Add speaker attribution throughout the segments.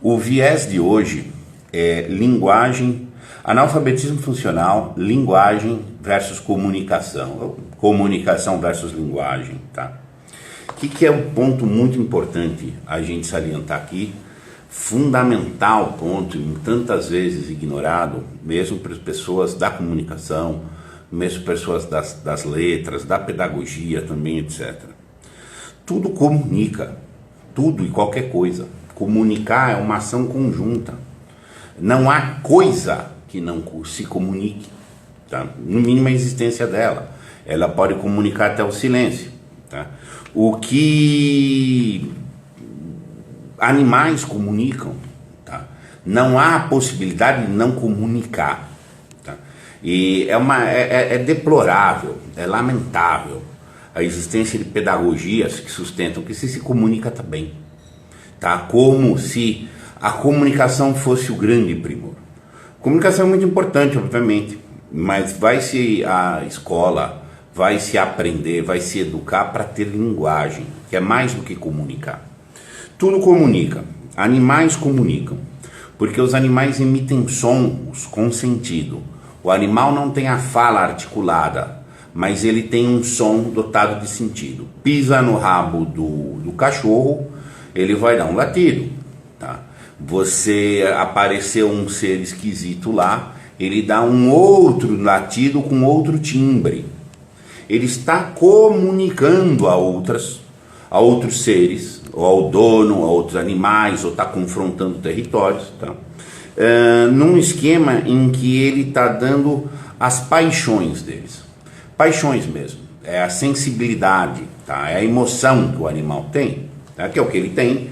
Speaker 1: O viés de hoje é linguagem, analfabetismo funcional, linguagem versus comunicação, comunicação versus linguagem, tá? O que é um ponto muito importante a gente salientar aqui, fundamental ponto, e tantas vezes ignorado, mesmo para as pessoas da comunicação, mesmo pessoas das letras, da pedagogia também, etc. Tudo comunica, tudo e qualquer coisa. Comunicar é uma ação conjunta. Não há coisa que não se comunique, tá? No mínimo a existência dela. Ela pode comunicar até o silêncio, tá? O que animais comunicam, tá? Não há possibilidade de não comunicar, tá? E é deplorável, é lamentável a existência de pedagogias que sustentam que se comunica também, tá? Como se a comunicação fosse o grande primor. Comunicação é muito importante, obviamente, mas vai-se a escola, vai se aprender, vai se educar para ter linguagem, que é mais do que comunicar. Tudo comunica, animais comunicam, porque os animais emitem sons com sentido. O animal não tem a fala articulada, mas ele tem um som dotado de sentido. Pisa no rabo do cachorro, ele vai dar um latido, tá? Você apareceu um ser esquisito lá, ele dá um outro latido com outro timbre. Ele está comunicando a outros seres, ou ao dono, a outros animais, ou está confrontando territórios, tá? Num esquema em que ele está dando as paixões deles. Paixões mesmo, é a sensibilidade, tá? É a emoção que o animal tem, tá? Que é o que ele tem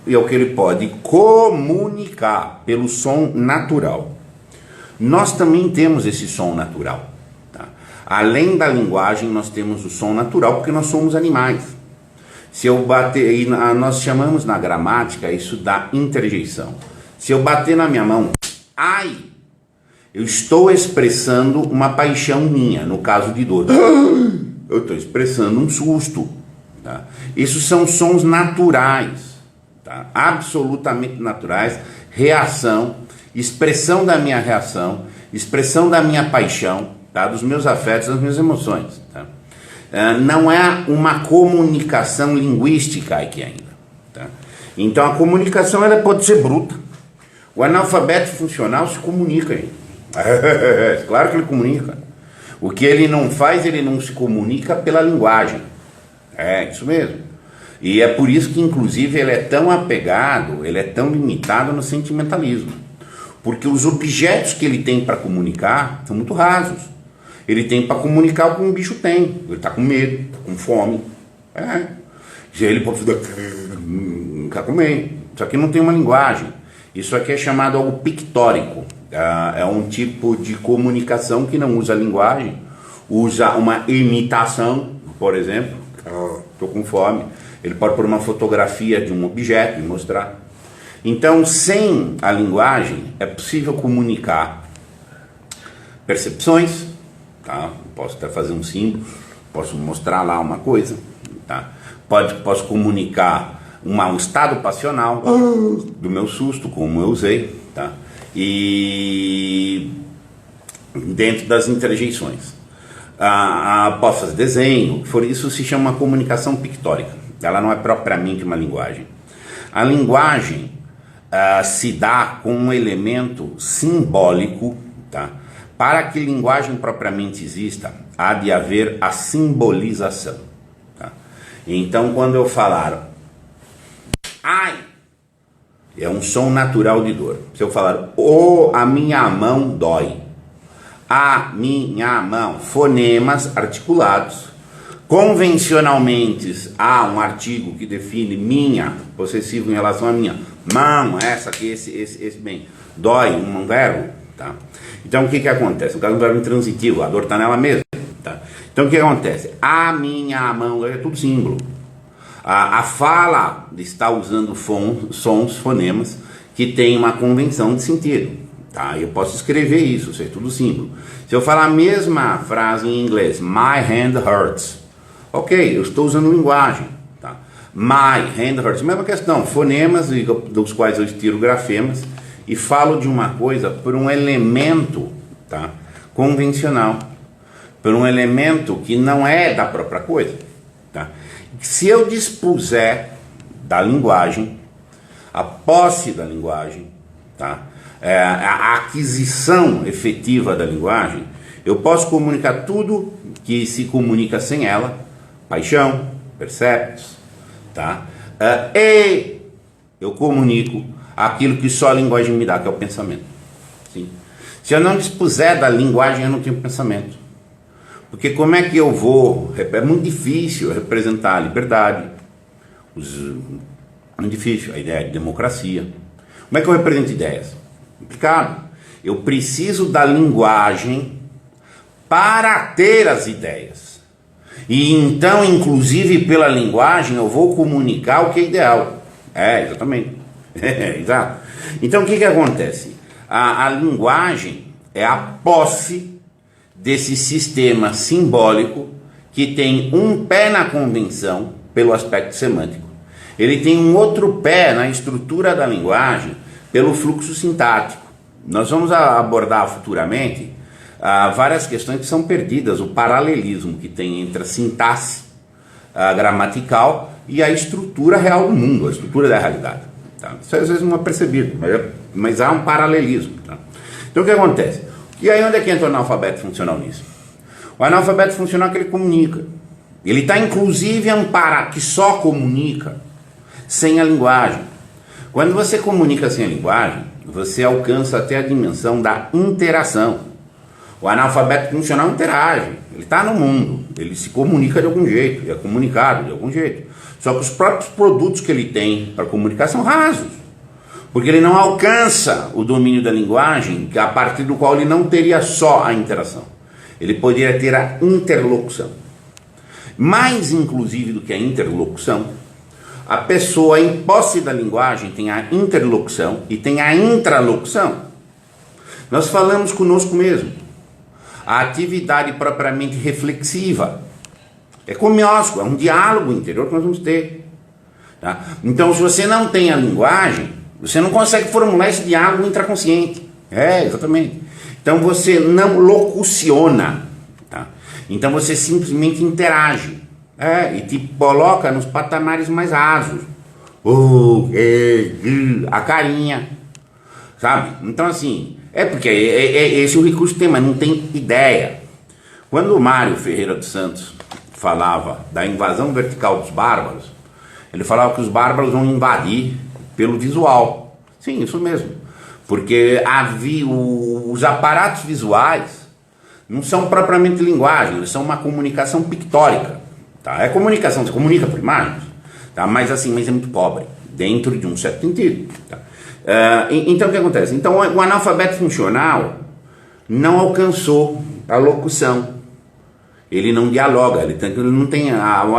Speaker 1: e é o que ele pode comunicar pelo som natural. Nós também temos esse som natural, tá? Além da linguagem, nós temos o som natural porque nós somos animais. Se eu bater, e nós chamamos na gramática isso da interjeição. Se eu bater na minha mão, ai, eu estou expressando uma paixão minha, no caso de dor. Eu estou expressando um susto, tá? Isso são sons naturais, tá? Absolutamente naturais, reação, expressão da minha reação, expressão da minha paixão, tá? Dos meus afetos, das minhas emoções, tá? Não é uma comunicação linguística aqui ainda, tá? Então a comunicação ela pode ser bruta. O analfabeto funcional se comunica ainda. Claro que ele comunica. O que ele não faz, ele não se comunica pela linguagem. É isso mesmo. E é por isso que inclusive ele é tão apegado, ele é tão limitado no sentimentalismo. Porque os objetos que ele tem para comunicar são muito rasos. Ele tem para comunicar o que um bicho tem. Ele está com medo, está com fome. Já ele pode ficar com medo. Isso aqui não tem uma linguagem. Isso aqui é chamado algo pictórico. É um tipo de comunicação que não usa linguagem, usa uma imitação, por exemplo. Estou com fome. Ele pode pôr uma fotografia de um objeto e mostrar. Então, sem a linguagem, é possível comunicar percepções, tá? Posso até fazer um símbolo, posso mostrar lá uma coisa, tá? Posso comunicar um estado passional do meu susto, como eu usei, tá? E dentro das interjeições. Posso fazer desenho, isso se chama comunicação pictórica. Ela não é propriamente uma linguagem. A linguagem se dá com um elemento simbólico, tá? Para que linguagem propriamente exista, há de haver a simbolização, tá? Então, quando eu falar ai, é um som natural de dor. Se eu falar a minha mão dói, a minha mão, fonemas articulados. Convencionalmente há um artigo que define minha, possessivo em relação a minha mão, essa aqui, esse bem, dói, um verbo, tá? Então o que acontece? No caso do verbo intransitivo, a dor está nela mesma, tá? Então o que acontece? A minha mão é tudo símbolo. A fala está usando sons, fonemas, que tem uma convenção de sentido, tá? Eu posso escrever isso, é tudo símbolo. Se eu falar a mesma frase em inglês, my hand hurts, ok, eu estou usando linguagem, tá? My, Handhurst, mesma questão, fonemas dos quais eu tiro grafemas e falo de uma coisa por um elemento, tá, convencional, por um elemento que não é da própria coisa. Tá? Se eu dispuser da linguagem, a posse da linguagem, tá, a aquisição efetiva da linguagem, eu posso comunicar tudo que se comunica sem ela, paixão, perceptos, tá? E eu comunico aquilo que só a linguagem me dá, que é o pensamento. Sim? Se eu não dispuser da linguagem, eu não tenho pensamento. Porque como é que eu vou... É muito difícil representar a liberdade, muito difícil a ideia de democracia. Como é que eu represento ideias? Complicado. Eu preciso da linguagem para ter as ideias. E então, inclusive pela linguagem, eu vou comunicar o que é ideal. Exatamente. Exato. Então, o que acontece? A linguagem é a posse desse sistema simbólico que tem um pé na convenção pelo aspecto semântico. Ele tem um outro pé na estrutura da linguagem pelo fluxo sintático. Nós vamos abordar futuramente várias questões que são perdidas, o paralelismo que tem entre a sintaxe gramatical e a estrutura real do mundo, a estrutura da realidade. Tá? Isso às vezes não é percebido, mas há um paralelismo. Tá? Então o que acontece? E aí onde é que entra o analfabeto funcional nisso? O analfabeto funcional é que ele comunica. Ele está inclusive amparado, que só comunica sem a linguagem. Quando você comunica sem a linguagem, você alcança até a dimensão da interação. O analfabeto funcional interage, ele está no mundo, ele se comunica de algum jeito, ele é comunicado de algum jeito. Só que os próprios produtos que ele tem para comunicar são rasos, porque ele não alcança o domínio da linguagem, a partir do qual ele não teria só a interação, ele poderia ter a interlocução. Mais inclusive do que a interlocução, a pessoa em posse da linguagem tem a interlocução e tem a intralocução. Nós falamos conosco mesmo. A atividade propriamente reflexiva é conosco, é um diálogo interior que nós vamos ter. Tá? Então, se você não tem a linguagem, você não consegue formular esse diálogo intraconsciente. Exatamente. Então, você não locuciona. Tá? Então, você simplesmente interage. E te coloca nos patamares mais rasos. A carinha. Sabe? Então, assim... porque esse é o recurso que tem, mas não tem ideia. Quando o Mário Ferreira dos Santos falava da invasão vertical dos bárbaros, ele falava que os bárbaros vão invadir pelo visual. Sim, isso mesmo. Porque os aparatos visuais não são propriamente linguagem, eles são uma comunicação pictórica. Tá? É comunicação, você comunica por imagens, tá? Mas é muito pobre, dentro de um certo sentido. Tá? Então o que acontece? Então o analfabeto funcional não alcançou a locução, ele não dialoga, ele não tem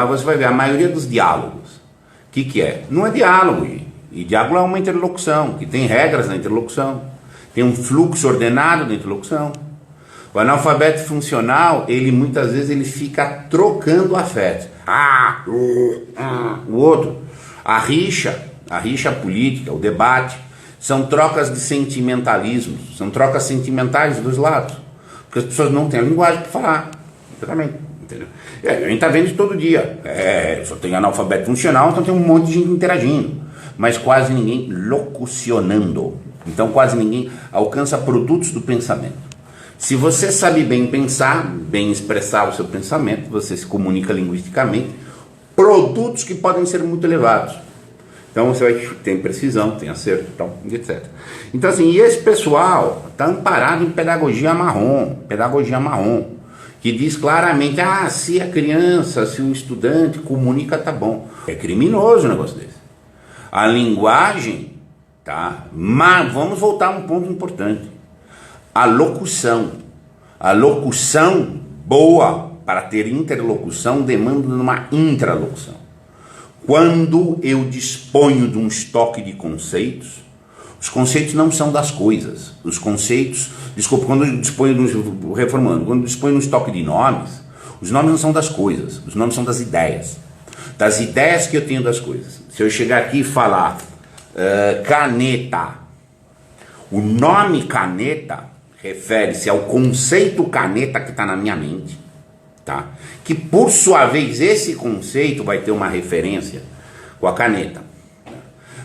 Speaker 1: você vai ver, a maioria dos diálogos, o que é? Não é diálogo, e diálogo é uma interlocução, que tem regras na interlocução, tem um fluxo ordenado da interlocução. O analfabeto funcional, ele muitas vezes ele fica trocando afetos, o outro, a rixa política, o debate, são trocas de sentimentalismos, são trocas sentimentais dos lados, porque as pessoas não têm a linguagem para falar, exatamente, entendeu? A gente está vendo isso todo dia, só tem analfabeto funcional, então tem um monte de gente interagindo, mas quase ninguém locucionando, então quase ninguém alcança produtos do pensamento. Se você sabe bem pensar, bem expressar o seu pensamento, você se comunica linguisticamente, produtos que podem ser muito elevados. Então você vai ter precisão, tem acerto, etc. Então assim, e esse pessoal está amparado em pedagogia marrom, que diz claramente, se a criança, se o estudante comunica, tá bom. É criminoso um negócio desse. A linguagem, tá? Mas vamos voltar a um ponto importante. A locução boa para ter interlocução demanda de uma intralocução. Quando eu disponho de um estoque de conceitos, os conceitos não são das coisas. Os conceitos, quando eu disponho de um estoque de nomes, os nomes não são das coisas, os nomes são das ideias. das ideias que eu tenho das coisas. Se eu chegar aqui e falar caneta, o nome caneta refere-se ao conceito caneta que está na minha mente, tá? Que por sua vez esse conceito vai ter uma referência com a caneta.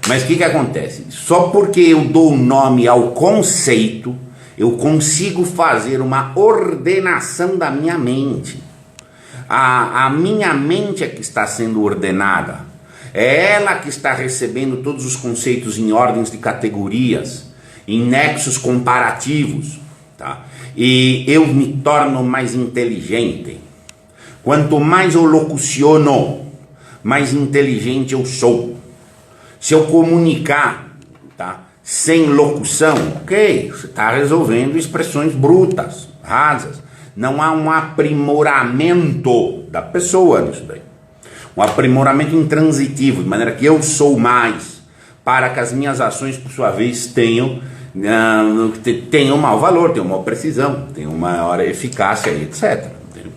Speaker 1: Mas o que acontece? Só porque eu dou nome ao conceito, eu consigo fazer uma ordenação da minha mente. A minha mente é que está sendo ordenada. É ela que está recebendo todos os conceitos em ordens de categorias, em nexos comparativos, tá? E eu me torno mais inteligente. Quanto mais eu locuciono, mais inteligente eu sou. Se eu comunicar, tá, sem locução, ok, você está resolvendo expressões brutas, rasas. Não há um aprimoramento da pessoa nisso daí. Um aprimoramento intransitivo, de maneira que eu sou mais, para que as minhas ações, por sua vez, tenham um maior valor, tenham uma maior precisão, tenham uma maior eficácia, etc. Entendeu?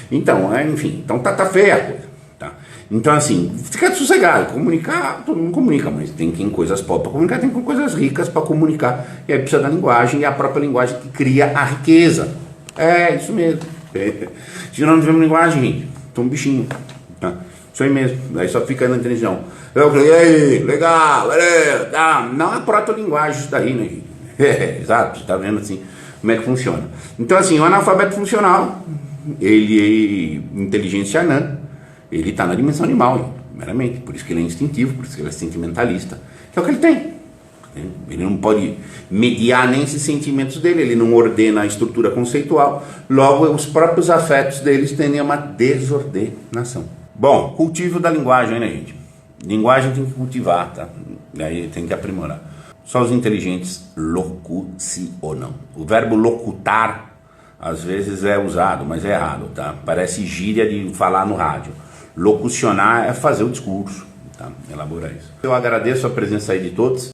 Speaker 1: Então, enfim, então tá feia a coisa. Tá? Então, assim, fica sossegado. Comunicar, todo mundo comunica, mas tem coisas pobres para comunicar, tem coisas ricas para comunicar. E aí precisa da linguagem, e a própria linguagem que cria a riqueza. É, isso mesmo. Se nós não tivermos linguagem, gente, tô um bichinho. Tá? Isso aí mesmo. Aí só fica na televisão. Eu falei, legal, valeu, tá. Não é proto-linguagem isso daí, né, gente? Exato, você tá vendo assim como é que funciona. Então, assim, o analfabeto funcional, ele é inteligência anã, ele está na dimensão animal, meramente. Por isso que ele é instintivo, por isso que ele é sentimentalista. Que é o que ele tem. Ele não pode mediar nem esses sentimentos dele, ele não ordena a estrutura conceitual, logo os próprios afetos deles tendem a uma desordenação. Bom, cultivo da linguagem, né, gente? Linguagem tem que cultivar, tá? Aí tem que aprimorar. Só os inteligentes locucionam. O verbo locutar às vezes é usado, mas é errado, tá? Parece gíria de falar no rádio. Locucionar é fazer o discurso, tá? Elaborar isso. Eu agradeço a presença aí de todos.